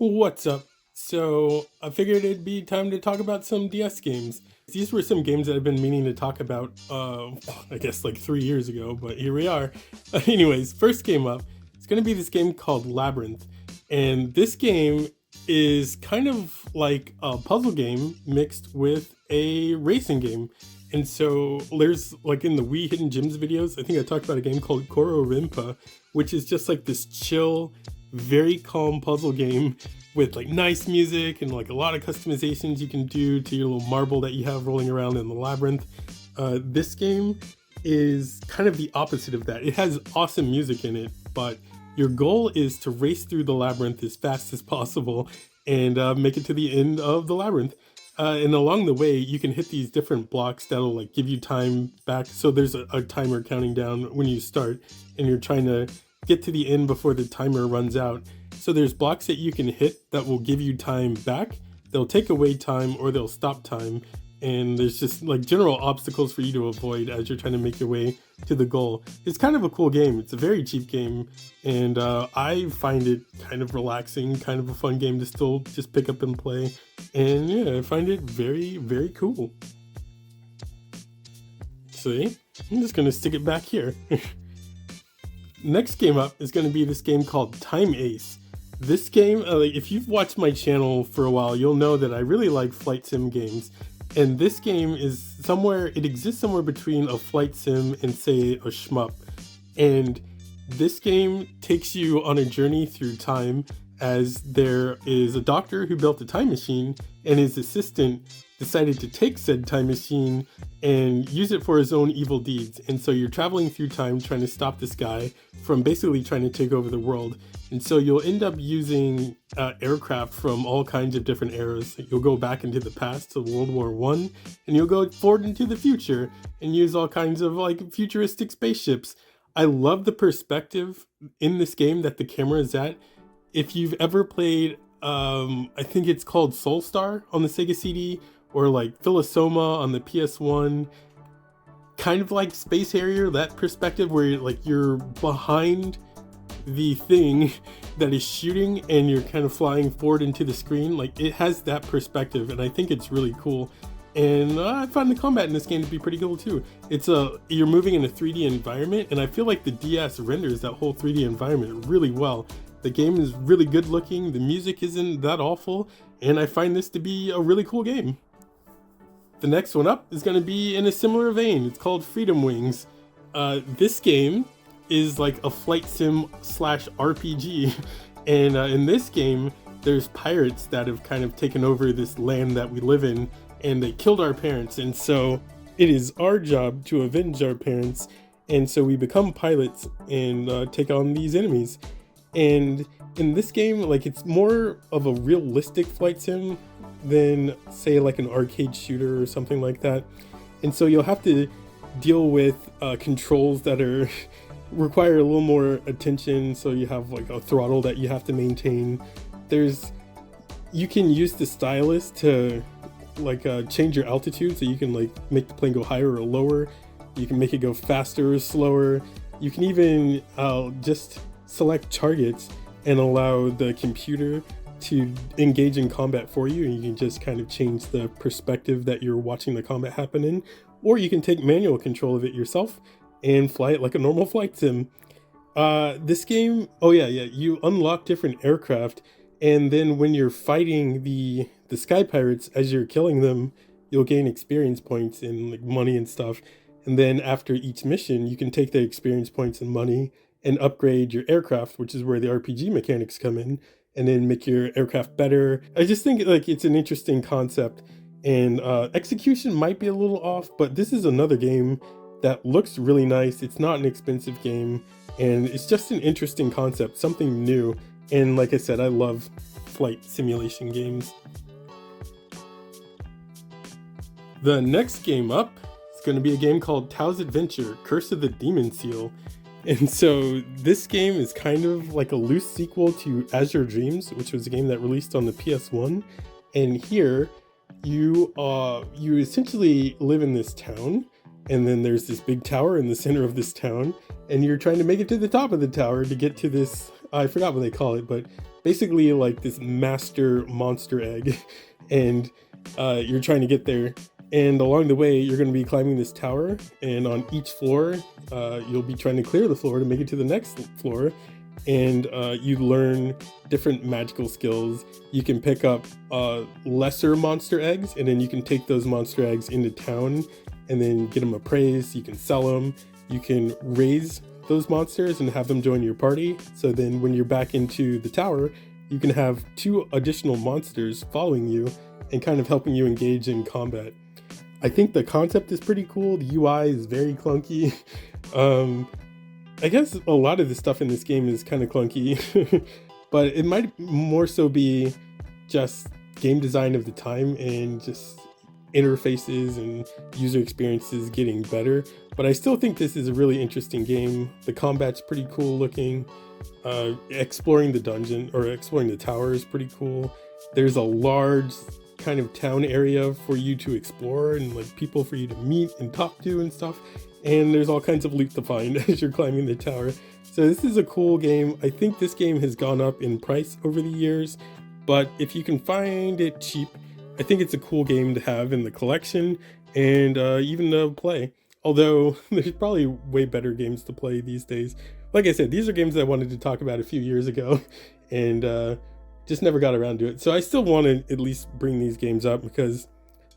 What's up? So, I figured it'd be time to talk about some DS games. These were some games that I've been meaning to talk about, I guess like 3 years ago, but here we are. Anyways, first game up, it's going to be this game called Labyrinth. And this game is kind of like a puzzle game mixed with a racing game. And so there's like in the Wii Hidden Gems videos, I think I talked about a game called Koro Rimpa, which is just like this chill, very calm puzzle game with like nice music and like a lot of customizations you can do to your little marble that you have rolling around in the labyrinth. This game is kind of the opposite of that. It has awesome music in it, but your goal is to race through the labyrinth as fast as possible and make it to the end of the labyrinth. And along the way, you can hit these different blocks that'll like give you time back. So there's a timer counting down when you start, and you're trying to get to the end before the timer runs out. So there's blocks that you can hit that will give you time back. They'll take away time or they'll stop time. And there's just like general obstacles for you to avoid as you're trying to make your way to the goal. It's kind of a cool game. It's a very cheap game, and I find it kind of relaxing, kind of a fun game to still just pick up and play. And yeah, I find it very, very cool. See, I'm just gonna stick it back here. Next game up is going to be this game called Time Ace. This game, if you've watched my channel for a while, you'll know that I really like flight sim games. And this game is somewhere, it exists somewhere between a flight sim and say a shmup. And this game takes you on a journey through time, as there is a doctor who built a time machine and his assistant decided to take said time machine and use it for his own evil deeds. And so you're traveling through time trying to stop this guy from basically trying to take over the world. And so you'll end up using aircraft from all kinds of different eras. You'll go back into the past to World War I, and you'll go forward into the future and use all kinds of like futuristic spaceships. I love the perspective in this game that the camera is at. If you've ever played, I think it's called Soulstar on the Sega CD, or like Philosoma on the PS1, kind of like Space Harrier, that perspective where you're behind the thing that is shooting and you're kind of flying forward into the screen. Like, it has that perspective, and I think it's really cool. And I find the combat in this game to be pretty cool too. You're moving in a 3D environment, and I feel like the DS renders that whole 3D environment really well. The game is really good looking, the music isn't that awful, and I find this to be a really cool game. The next one up is going to be in a similar vein. It's called Freedom Wings. This game is like a flight sim slash RPG. And in this game, there's pirates that have kind of taken over this land that we live in, and they killed our parents. And so it is our job to avenge our parents. And so we become pilots and take on these enemies. And in this game, like, it's more of a realistic flight sim than say like an arcade shooter or something like that. And so you'll have to deal with controls that are require a little more attention. So you have like a throttle that you have to maintain. You can use the stylus to like change your altitude, so you can like make the plane go higher or lower. You can make it go faster or slower. You can even just select targets and allow the computer to engage in combat for you, and you can just kind of change the perspective that you're watching the combat happen in, or you can take manual control of it yourself and fly it like a normal flight sim. This game, you unlock different aircraft, and then when you're fighting the sky pirates, as you're killing them, you'll gain experience points and like money and stuff. And then after each mission, you can take the experience points and money and upgrade your aircraft, which is where the RPG mechanics come in, and then make your aircraft better. I just think like it's an interesting concept, and execution might be a little off, but this is another game that looks really nice. It's not an expensive game, and it's just an interesting concept, something new. And like I said, I love flight simulation games. The next game up is going to be a game called Taos Adventure, Curse of the Demon Seal. And so this game is kind of like a loose sequel to Azure Dreams, which was a game that released on the PS1. And here you essentially live in this town, and then there's this big tower in the center of this town, and you're trying to make it to the top of the tower to get to this, I forgot what they call it, but basically like this master monster egg, and you're trying to get there. And along the way, you're going to be climbing this tower, and on each floor, you'll be trying to clear the floor to make it to the next floor. And you learn different magical skills. You can pick up lesser monster eggs, and then you can take those monster eggs into town and then get them appraised. You can sell them. You can raise those monsters and have them join your party. So then when you're back into the tower, you can have 2 additional monsters following you and kind of helping you engage in combat. I think the concept is pretty cool. The UI is very clunky. I guess a lot of the stuff in this game is kind of clunky, but it might more so be just game design of the time and just interfaces and user experiences getting better. But I still think this is a really interesting game. The combat's pretty cool looking. Exploring the dungeon or exploring the tower is pretty cool. There's a large kind of town area for you to explore and like people for you to meet and talk to and stuff. And there's all kinds of loot to find as you're climbing the tower. So this is a cool game. I think this game has gone up in price over the years, but if you can find it cheap, I think it's a cool game to have in the collection and even to play. Although there's probably way better games to play these days. Like I said, these are games I wanted to talk about a few years ago and just never got around to it. So I still want to at least bring these games up because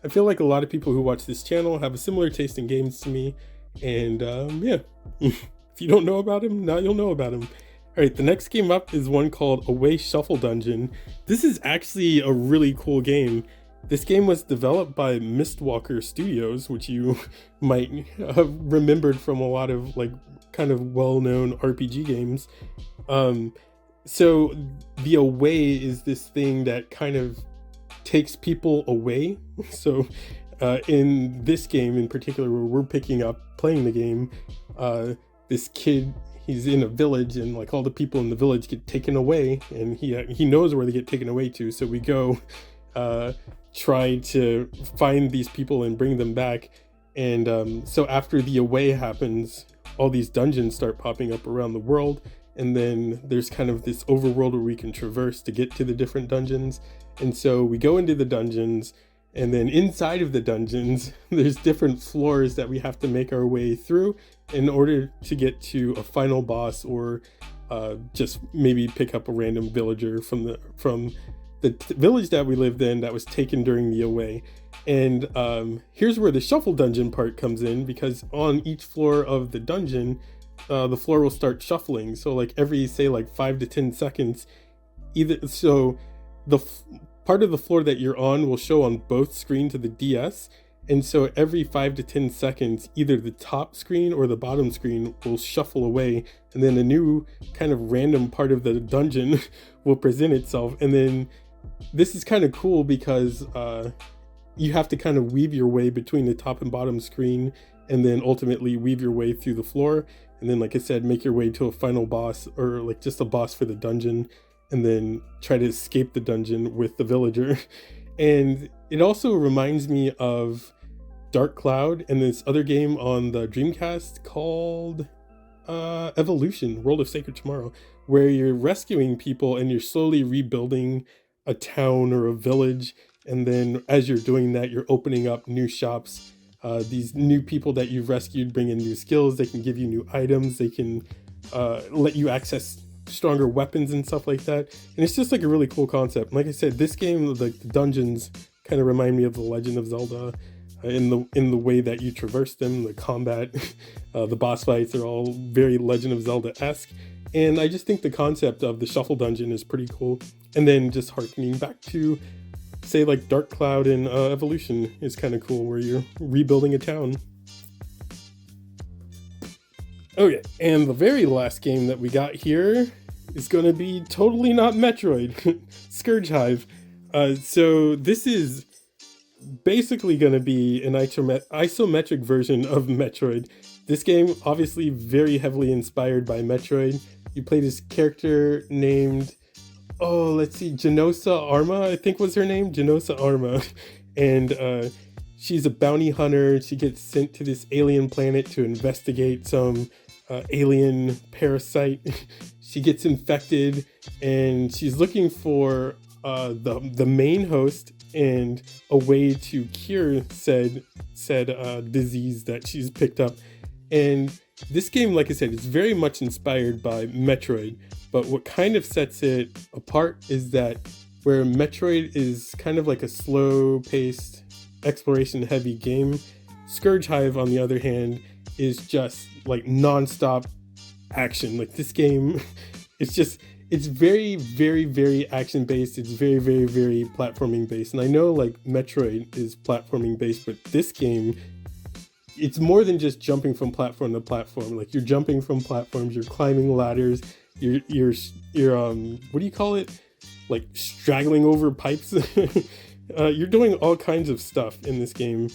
I feel like a lot of people who watch this channel have a similar taste in games to me. And yeah, if you don't know about him, now you'll know about him. All right, the next game up is one called Away Shuffle Dungeon. This is actually a really cool game. This game was developed by Mistwalker Studios, which you might have remembered from a lot of like kind of well-known RPG games. So the away is this thing that kind of takes people away. So in this game in particular, where we're picking up playing the game, this kid, he's in a village and like all the people in the village get taken away, and he knows where they get taken away to. So we go try to find these people and bring them back. And so after the away happens, all these dungeons start popping up around the world. And then there's kind of this overworld where we can traverse to get to the different dungeons. And so we go into the dungeons, and then inside of the dungeons, there's different floors that we have to make our way through in order to get to a final boss, or just maybe pick up a random villager from the village that we lived in that was taken during the away. And here's where the shuffle dungeon part comes in, because on each floor of the dungeon, the floor will start shuffling. So like every, say, like 5 to 10 seconds, the part of the floor that you're on will show on both screens of the DS. And so every 5 to 10 seconds, either the top screen or the bottom screen will shuffle away, and then a new kind of random part of the dungeon will present itself. And then this is kind of cool because you have to kind of weave your way between the top and bottom screen, and then ultimately weave your way through the floor. And then, like I said, make your way to a final boss, or like just a boss for the dungeon, and then try to escape the dungeon with the villager. And it also reminds me of Dark Cloud and this other game on the Dreamcast called Evolution, World of Sacred Tomorrow, where you're rescuing people and you're slowly rebuilding a town or a village. And then as you're doing that, you're opening up new shops. These new people that you've rescued bring in new skills. They can give you new items. They can let you access stronger weapons and stuff like that. And it's just like a really cool concept. Like I said, this game, like the dungeons, kind of remind me of The Legend of Zelda in the way that you traverse them. The combat, the boss fights are all very Legend of Zelda-esque. And I just think the concept of the shuffle dungeon is pretty cool. And then just harkening back to, say, like Dark Cloud and Evolution is kind of cool, where you're rebuilding a town. Okay, and the very last game that we got here is going to be totally not Metroid, Scourge Hive. So this is basically going to be an isometric version of Metroid. This game, obviously very heavily inspired by Metroid. You play this character named, Genosa Arma, I think was her name, Genosa Arma. And she's a bounty hunter. She gets sent to this alien planet to investigate some alien parasite. she gets infected, and she's looking for the main host and a way to cure said disease that she's picked up. And this game, like I said, is very much inspired by Metroid, but what kind of sets it apart is that where Metroid is kind of like a slow-paced, exploration-heavy game, Scourge Hive, on the other hand, is just like non-stop action. Like this game, it's very, very, very action-based. It's very, very, very platforming-based. And I know like Metroid is platforming-based, but this game, it's more than just jumping from platform to platform. Like you're jumping from platforms, you're climbing ladders, you're what do you call it? Like straggling over pipes. You're doing all kinds of stuff in this game,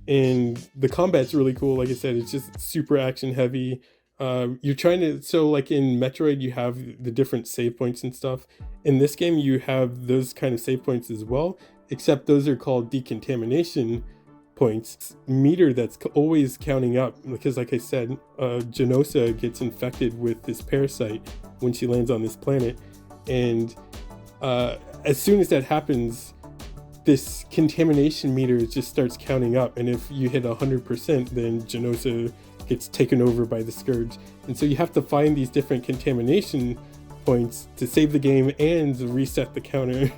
and the combat's really cool. Like I said, it's just super action heavy. You're trying to, so like in Metroid, you have the different save points and stuff. In this game, you have those kind of save points as well, except those are called decontamination points, meter that's always counting up, because like I said, Genosa gets infected with this parasite when she lands on this planet, and as soon as that happens, this contamination meter just starts counting up, and if you hit 100%, then Genosa gets taken over by the Scourge. And so you have to find these different contamination points to save the game and reset the counter.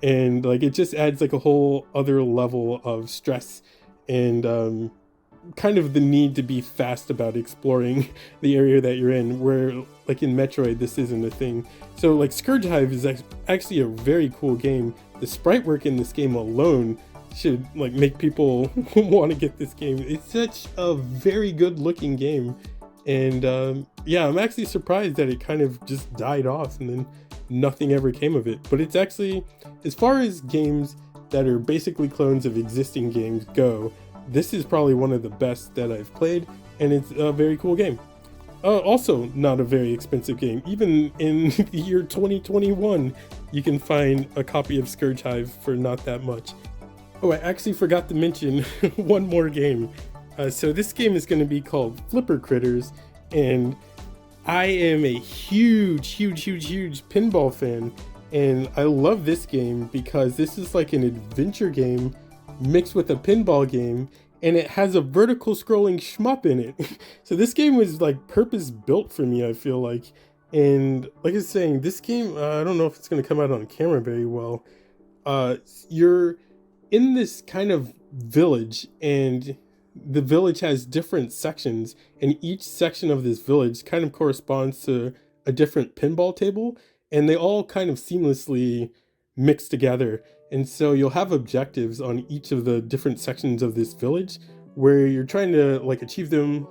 And like it just adds like a whole other level of stress and kind of the need to be fast about exploring the area that you're in, where like in Metroid this isn't a thing. So like Scourge Hive is actually a very cool game. The sprite work in this game alone should like make people want to get this game. It's such a very good looking game, and yeah, I'm actually surprised that it kind of just died off and then nothing ever came of it. But it's actually, as far as games that are basically clones of existing games go, this is probably one of the best that I've played, and it's a very cool game. Also not a very expensive game. Even in the year 2021, you can find a copy of Scourge Hive for not that much. Oh, I actually forgot to mention one more game. So this game is going to be called Flipper Critters, and I am a huge pinball fan, and I love this game because this is like an adventure game mixed with a pinball game, and it has a vertical scrolling shmup in it. So this game was like purpose built for me, I feel like. And like I was saying, this game, I don't know if it's going to come out on camera very well. You're in this kind of village, and the village has different sections, and each section of this village kind of corresponds to a different pinball table, and they all kind of seamlessly mix together. And so you'll have objectives on each of the different sections of this village where you're trying to like achieve them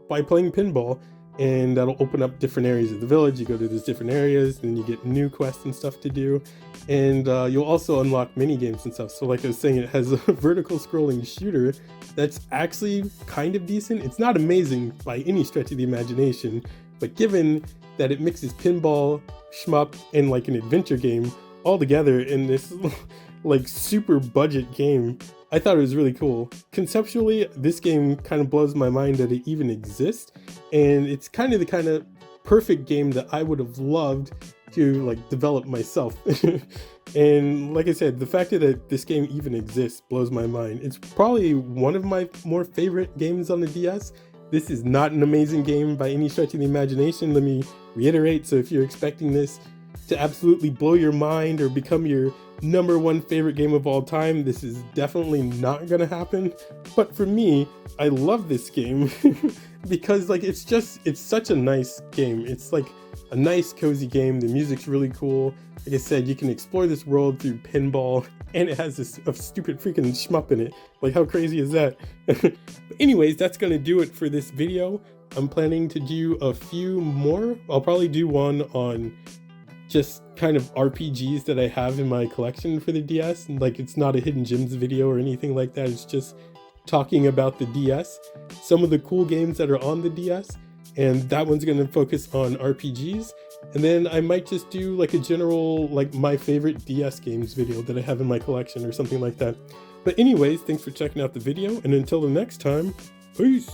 by playing pinball, and that'll open up different areas of the village. You go to these different areas, and you get new quests and stuff to do, and you'll also unlock mini games and stuff. So like I was saying, it has a vertical scrolling shooter that's actually kind of decent. It's not amazing by any stretch of the imagination, but given that it mixes pinball, shmup, and like an adventure game all together in this like super budget game, I thought it was really cool. Conceptually, this game kind of blows my mind that it even exists, and it's kind of the kind of perfect game that I would have loved to like develop myself. And like I said, the fact that this game even exists blows my mind. It's probably one of my more favorite games on the DS. This is not an amazing game by any stretch of the imagination, let me reiterate. So if you're expecting this to absolutely blow your mind or become your #1 favorite game of all time, this is definitely not gonna happen. But for me, I love this game because like it's such a nice game. It's like a nice cozy game. The music's really cool. Like I said, you can explore this world through pinball, and it has a stupid freaking shmup in it. Like how crazy is that? But anyways, that's gonna do it for this video. I'm planning to do a few more. I'll probably do one on just kind of RPGs that I have in my collection for the DS, and like it's not a hidden gems video or anything like that. It's just talking about the DS, some of the cool games that are on the DS, and that one's going to focus on RPGs. And then I might just do like a general like my favorite DS games video that I have in my collection or something like that. But anyways, thanks for checking out the video, and until the next time, peace.